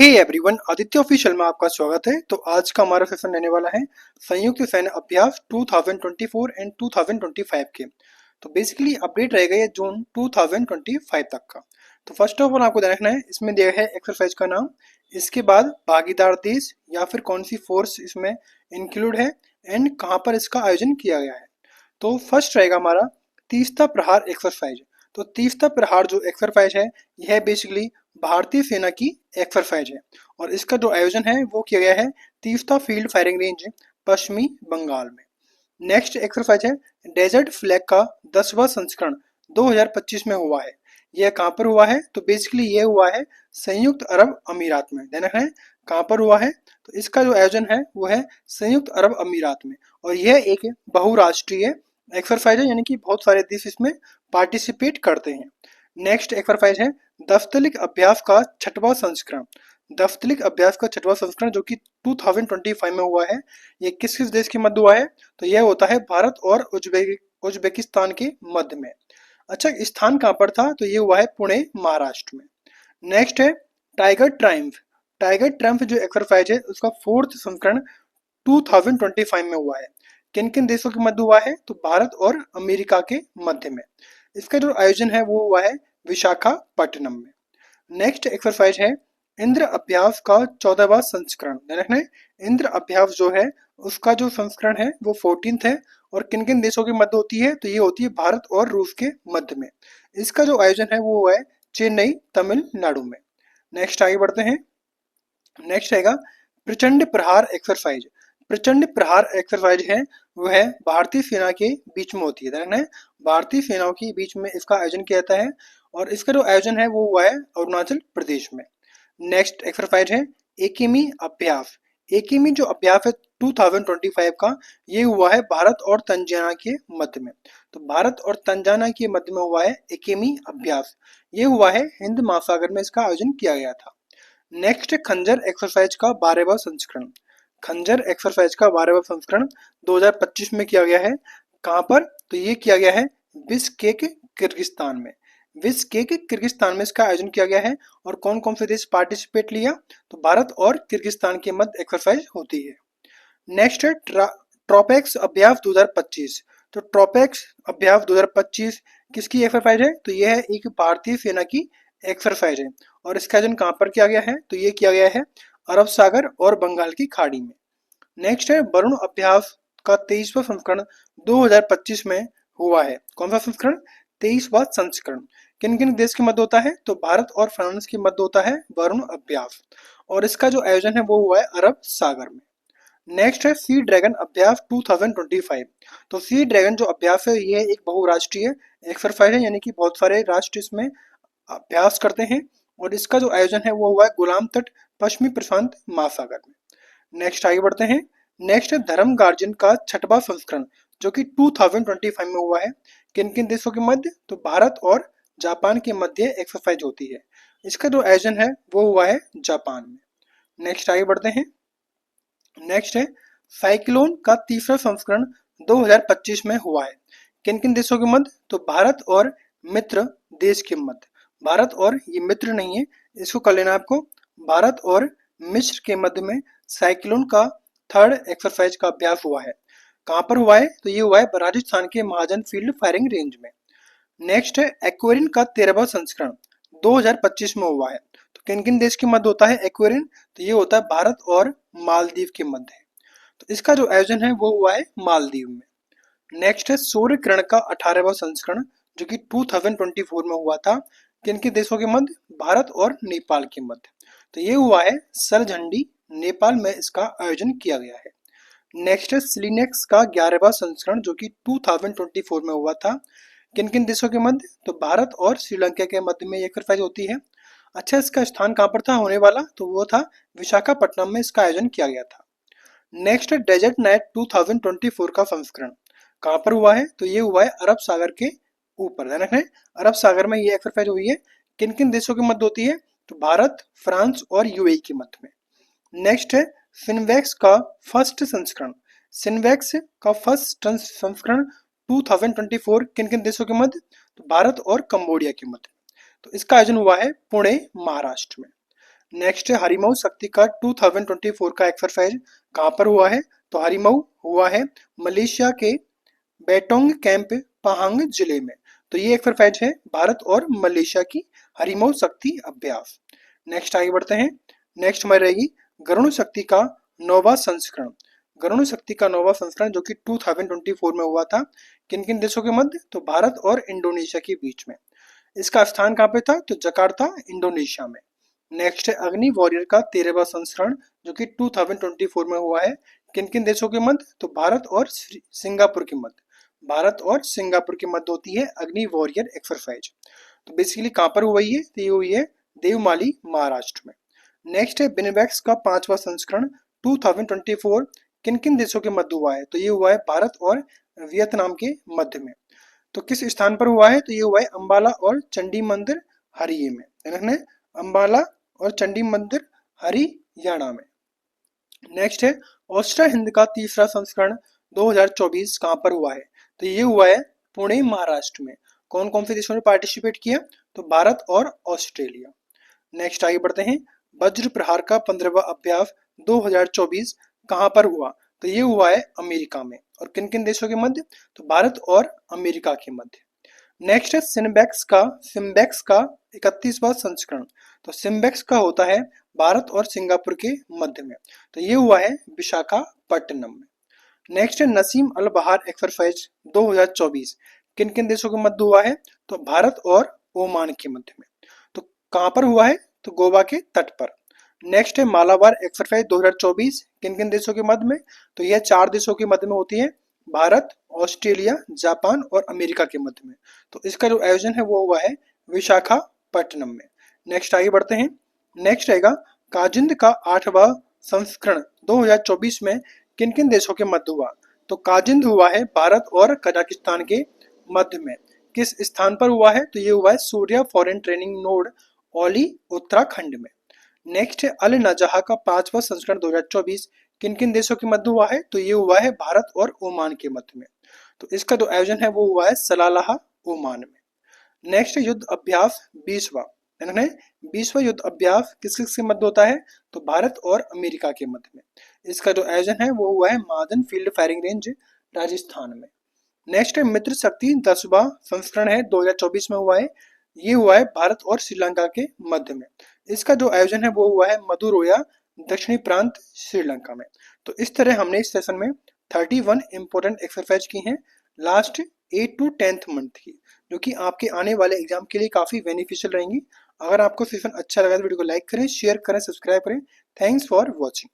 Hey everyone, Aditya official में आपका स्वागत है। तो आज का हमारा सेशन रहने वाला है संयुक्त सैन्य अभ्यास 2024 एंड 2025 के। तो बेसिकली अपडेट रहेगा ये जून 2025 तक का। तो फर्स्ट ऑफ ऑल आपको ध्यान रखना है, इसमें दिया है एक्सरसाइज का नाम, इसके बाद भागीदार देश या फिर कौन सी फोर्स इसमें इंक्लूड है एंड कहाँ पर इसका आयोजन किया गया है। तो फर्स्ट रहेगा हमारा तीस्ता प्रहार एक्सरसाइज। तो तीस्ता प्रहार जो एक्सरसाइज है यह बेसिकली भारतीय सेना की एक्सरसाइज है और इसका जो आयोजन है वो किया गया है तीस्ता फील्ड फायरिंग रेंज पश्चिमी बंगाल में। नेक्स्ट एक्सरसाइज है डेजर्ट फ्लैग का 10वां संस्करण 2025 में हुआ है। यह कहाँ पर हुआ है? तो बेसिकली ये हुआ है संयुक्त अरब अमीरात में। ध्यान रखना है कहाँ पर हुआ है, तो इसका जो आयोजन है वो है संयुक्त अरब अमीरात में और यह एक बहुराष्ट्रीय एक्सरसाइज है, यानी कि बहुत सारे देश इसमें पार्टिसिपेट करते हैं। नेक्स्ट एक्सरसाइज है दफ्तलिक अभ्यास का 6वां संस्करण। दफ्तलिक अभ्यास का 6वां संस्करण जो कि 2025 में हुआ है, ये किस किस देश के मध्य हुआ है? तो यह होता है भारत और उज्बेकिस्तान के मध्य में। अच्छा, स्थान कहाँ पर था? तो ये हुआ है पुणे, महाराष्ट्र में। नेक्स्ट है टाइगर ट्रायम्फ। टाइगर ट्रायम्फ जो एक्सरसाइज है उसका 4th संस्करण 2025 में हुआ है। किन किन देशों के मध्य हुआ है? तो भारत और अमेरिका के मध्य में। इसका जो आयोजन है वो हुआ है विशाखापट्टनम में। नेक्स्ट एक्सरसाइज है इंद्र अभ्यास का 14वां संस्करण। ध्यान रखना है इंद्र अभ्यास जो है उसका जो संस्करण है वो 14th है और किन किन देशों के मध्य होती है? तो ये होती है भारत और रूस के मध्य में। इसका जो आयोजन है वो हुआ है चेन्नई, तमिलनाडु में। नेक्स्ट आगे बढ़ते हैं। नेक्स्ट आएगा प्रचंड प्रहार एक्सरसाइज। प्रचंड प्रहार एक्सरसाइज है वह है भारतीय सेना के बीच में होती है। ध्यान रखना है भारतीय सेनाओं के बीच में इसका आयोजन किया जाता है और इसका जो आयोजन है वो हुआ है अरुणाचल प्रदेश में। नेक्स्ट एक्सरसाइज है एकेमी अभ्यास। एकेमी जो अभ्यास है 2025 का, ये हुआ है भारत और तंजानिया के मध्य में। तो भारत और तंजानिया के मध्य में हुआ है एकेमी अभ्यास। ये हुआ है हिंद महासागर में इसका आयोजन किया गया था। नेक्स्ट खंजर एक्सरसाइज का 12वां संस्करण। खंजर एक्सरसाइज का 12वां संस्करण 2025 में किया गया है। कहाँ पर? तो ये किया गया है बिश्केक, किर्गिस्तान में। बिश्केक, किर्गिस्तान में इसका आयोजन किया गया है और कौन कौन से देश पार्टिसिपेट लिया? तो भारत और किर्गिस्तान के मध्य एक्सरसाइज होती है। नेक्स्ट है ट्रोपेक्स अभ्यास 2025। तो ट्रोपेक्स अभ्यास 2025 किसकी एक्सरसाइज है? तो यह है एक भारतीय सेना की एक्सरसाइज है और इसका आयोजन कहाँ पर किया गया है? तो ये किया गया है अरब सागर और बंगाल की खाड़ी में। नेक्स्ट है वरुण अभ्यास का 23वां संस्करण 2025 में हुआ है। कौन सा संस्करण? 23वां संस्करण। किन किन देश के मध्य होता है? तो भारत और फ्रांस के मध्य होता है वरुण अभ्यास और इसका जो आयोजन है वो हुआ है अरब सागर में। नेक्स्ट है सी ड्रैगन अभ्यास 2025। तो सी ड्रैगन जो अभ्यास है ये एक बहुराष्ट्रीय एक्सरसाइज है, यानी कि बहुत सारे राष्ट्र इसमें अभ्यास करते हैं और इसका जो आयोजन है वो हुआ है गुलाम तट, पश्चिमी प्रशांत महासागर में। नेक्स्ट आगे बढ़ते हैं। नेक्स्ट है धर्म गार्जियन का 6वां संस्करण जो कि 2025 में हुआ है। किन किन देशों के मध्य? तो भारत और जापान के मध्य एक्सरसाइज होती है। इसका जो आयोजन है वो हुआ है जापान में। नेक्स्ट आगे बढ़ते हैं। नेक्स्ट है साइक्लोन का 3रा संस्करण 2025 में हुआ है। किन किन देशों के मध्य? तो भारत और मित्र देश के मध्य। भारत और ये मित्र नहीं है, इसको कर लेना आपको। भारत और मिस्र के मध्य में साइक्लोन का 3rd एक्सरसाइज का अभ्यास हुआ है। कहाँ पर हुआ है? तो ये हुआ है राजस्थान के महाजन फील्ड फायरिंग रेंज में। नेक्स्ट है एक्वेरिन का 13वां संस्करण 2025 में हुआ है। तो किन किन देश के मध्य होता है एक्वेरिन? तो ये होता है भारत और मालदीव के मध्य। तो इसका जो आयोजन है वो हुआ है मालदीव में। नेक्स्ट है सूर्य किरण का 18वां संस्करण जो कि 2024 में हुआ था। किन किन देशों के मध्य? भारत और नेपाल के मध्य। तो ये हुआ है सरझंडी, नेपाल में इसका आयोजन किया गया है। नेक्स्ट है सिलीनेक्स का 11वां संस्करण जो कि 2024 में हुआ था। किन किन देशों के मध्य? तो भारत और श्रीलंका के मध्य में ये एक्सरसाइज होती है। अच्छा, इसका स्थान कहाँ पर था होने वाला? तो वो था विशाखापट्टनम में इसका आयोजन किया गया था। नेक्स्ट डेजर्ट नाइट 2024 का संस्करण कहाँ पर हुआ है? तो ये हुआ है अरब सागर के ऊपर। ध्यान रखना है अरब सागर में ये एक्सरसाइज हुई है। किन किन देशों के मध्य होती है? तो भारत, फ्रांस और यूएई के मध्य में। नेक्स्ट है सिनवैक्स का फर्स्ट संस्करण। सिनवैक्स का फर्स्ट संस्करण 2024 किन किन देशों के मध्य? तो भारत और कंबोडिया के मध्य। तो इसका आयोजन हुआ है पुणे, महाराष्ट्र में। नेक्स्ट है हरिमऊ शक्ति का 2024 का एक्सरसाइज कहाँ पर हुआ है? तो हरिमऊ हुआ है मलेशिया के बेटोंग कैंप पहांग जिले में। तो ये एक्सरसाइज है भारत और मलेशिया की हरिमऊ शक्ति अभ्यास। नेक्स्ट आगे बढ़ते हैं। नेक्स्ट हमारी रहेगी गरुण शक्ति का नौवां संस्करण। गरुण शक्ति का नौवां संस्करण जो कि 2024 में हुआ था, किन किन देशों के मध्य? तो भारत और इंडोनेशिया के बीच में। इसका स्थान कहाँ पे था? तो जकार्ता इंडोनेशिया में। नेक्स्ट है अग्नि वॉरियर का 13वां संस्करण जो कि 2024 में हुआ है, किन किन देशों के मध्य? तो भारत और सिंगापुर के मध्य। भारत और सिंगापुर के मध्य होती है अग्नि वॉरियर एक्सरसाइज। तो बेसिकली कहाँ पर हुई है? तो ये हुई है देवमाली महाराष्ट्र में। नेक्स्ट है बिनवैक्स का 5वां संस्करण 2024 किन किन देशों के मध्य हुआ है? तो ये हुआ है भारत और वियतनाम के मध्य में। तो किस स्थान पर हुआ है? तो ये हुआ है अंबाला और चंडी मंदिर हरिये में। यानी अंबाला और चंडी मंदिर हरियाणा में। नेक्स्ट है ऑस्ट्रा हिंद का तीसरा संस्करण 2024 कहाँ पर हुआ है? तो ये हुआ है पुणे महाराष्ट्र में। कौन कौन से देशों ने पार्टिसिपेट किया? तो भारत और ऑस्ट्रेलिया। नेक्स्ट आगे बढ़ते हैं। वज्र प्रहार का 15वां अभ्यास 2024 कहाँ पर हुआ? तो ये हुआ है अमेरिका में। और किन किन देशों के मध्य? तो भारत और अमेरिका के मध्य। नेक्स्ट है सिम्बेक्स का 31वां संस्करण। तो सिम्बेक्स का होता है भारत और सिंगापुर के मध्य में। तो ये हुआ है विशाखापट्टनम में। नेक्स्ट है नसीम अल बहार एक्सरसाइज 2024 किन किन देशों के मध्य हुआ है? तो भारत और ओमान के मध्य में। तो कहाँ पर हुआ है? तो गोवा के तट पर। नेक्स्ट है मालाबार एक्सरसाइज 2024 किन किन देशों के मध्य में? तो यह 4 देशों के मध्य में होती है, भारत, ऑस्ट्रेलिया, जापान और अमेरिका के मध्य में। तो इसका जो आयोजन है वो हुआ है विशाखापट्टनम में। नेक्स्ट आगे बढ़ते हैं। नेक्स्ट रहेगा काजिंद का 8वां संस्करण 2024 में किन किन देशों के मध्य हुआ? तो काजिंद हुआ है भारत और कजाकिस्तान के मध्य में। किस स्थान पर हुआ है? तो ये हुआ है सूर्या फॉरेन ट्रेनिंग नोड ओली उत्तराखंड में। नेक्स्ट है अल नजहा का 5वां संस्करण 2024 किन किन देशों के मध्य हुआ है? तो ये हुआ है भारत और ओमान के मध्य में। तो इसका जो आयोजन है वो हुआ है सलालाह ओमान में। नेक्स्ट युद्ध अभ्यास 20वां। यानी 20वां युद्ध अभ्यास किस किस के मध्य होता है? तो भारत और अमेरिका के मध्य में। इसका जो आयोजन है वो हुआ है महाजन फील्ड फायरिंग रेंज राजस्थान में। नेक्स्ट है मित्र शक्ति 10वां संस्करण है 2024 में हुआ है। ये हुआ है भारत और श्रीलंका के मध्य में। इसका जो आयोजन है वो हुआ है मदुरोया दक्षिणी प्रांत श्रीलंका में। तो इस तरह हमने इस सेशन में 31 इंपॉर्टेंट एक्सरसाइज की हैं लास्ट 8 to 10th मंथ की, जो कि आपके आने वाले एग्जाम के लिए काफी बेनिफिशियल रहेंगी। अगर आपको सेशन अच्छा लगा तो वीडियो को लाइक करें, शेयर करें, सब्सक्राइब करें। Thanks for watching.